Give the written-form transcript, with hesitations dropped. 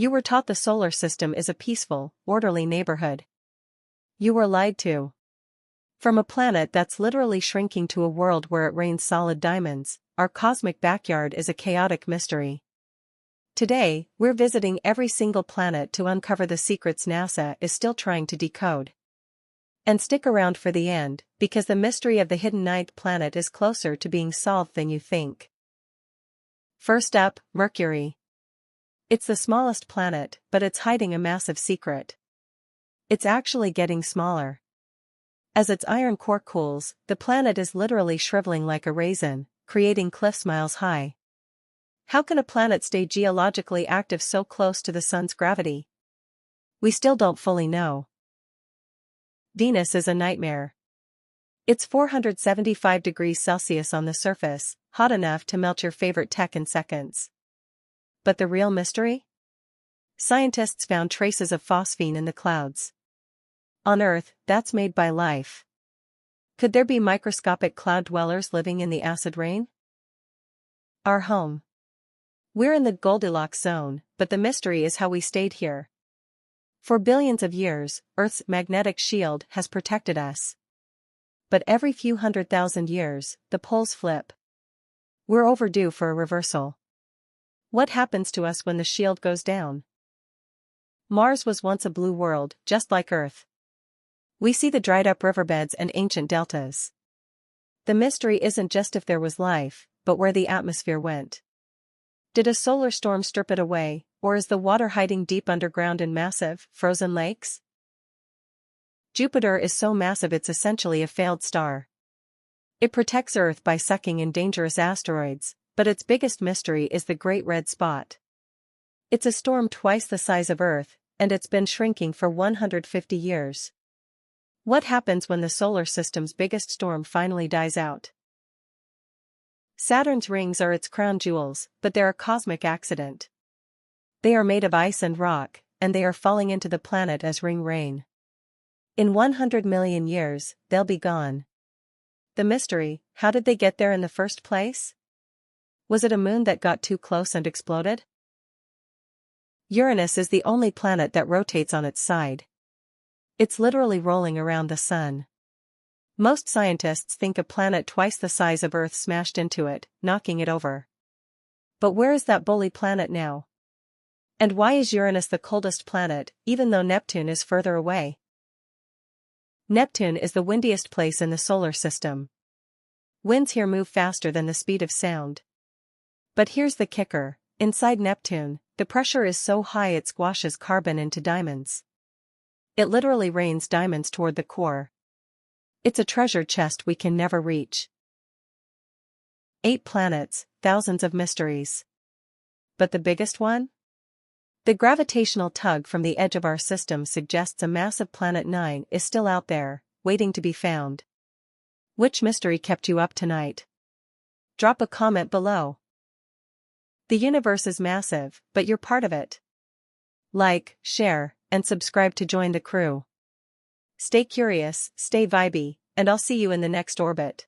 You were taught the solar system is a peaceful, orderly neighborhood. You were lied to. From a planet that's literally shrinking to a world where it rains solid diamonds, our cosmic backyard is a chaotic mystery. Today, we're visiting every single planet to uncover the secrets NASA is still trying to decode. And stick around for the end, because the mystery of the hidden ninth planet is closer to being solved than you think. First up, Mercury. It's the smallest planet, but it's hiding a massive secret. It's actually getting smaller. As its iron core cools, the planet is literally shriveling like a raisin, creating cliffs miles high. How can a planet stay geologically active so close to the sun's gravity? We still don't fully know. Venus is a nightmare. It's 475 degrees Celsius on the surface, hot enough to melt your favorite tech in seconds. But the real mystery? Scientists found traces of phosphine in the clouds. On Earth, that's made by life. Could there be microscopic cloud dwellers living in the acid rain? Our home. We're in the Goldilocks zone, but the mystery is how we stayed here. For billions of years, Earth's magnetic shield has protected us. But every few 100,000 years, the poles flip. We're overdue for a reversal. What happens to us when the shield goes down? Mars was once a blue world, just like Earth. We see the dried-up riverbeds and ancient deltas. The mystery isn't just if there was life, but where the atmosphere went. Did a solar storm strip it away, or is the water hiding deep underground in massive, frozen lakes? Jupiter is so massive it's essentially a failed star. It protects Earth by sucking in dangerous asteroids, but its biggest mystery is the Great Red Spot. It's a storm twice the size of Earth, and it's been shrinking for 150 years. What happens when the solar system's biggest storm finally dies out? Saturn's rings are its crown jewels, but they're a cosmic accident. They are made of ice and rock, and they are falling into the planet as ring rain. In 100 million years, they'll be gone. The mystery, how did they get there in the first place? Was it a moon that got too close and exploded? Uranus is the only planet that rotates on its side. It's literally rolling around the sun. Most scientists think a planet twice the size of Earth smashed into it, knocking it over. But where is that bully planet now? And why is Uranus the coldest planet, even though Neptune is further away? Neptune is the windiest place in the solar system. Winds here move faster than the speed of sound. But here's the kicker, inside Neptune, the pressure is so high it squashes carbon into diamonds. It literally rains diamonds toward the core. It's a treasure chest we can never reach. 8 planets, thousands of mysteries. But the biggest one? The gravitational tug from the edge of our system suggests a massive Planet 9 is still out there, waiting to be found. Which mystery kept you up tonight? Drop a comment below. The universe is massive, but you're part of it. Like, share, and subscribe to join the crew. Stay curious, stay vibey, and I'll see you in the next orbit.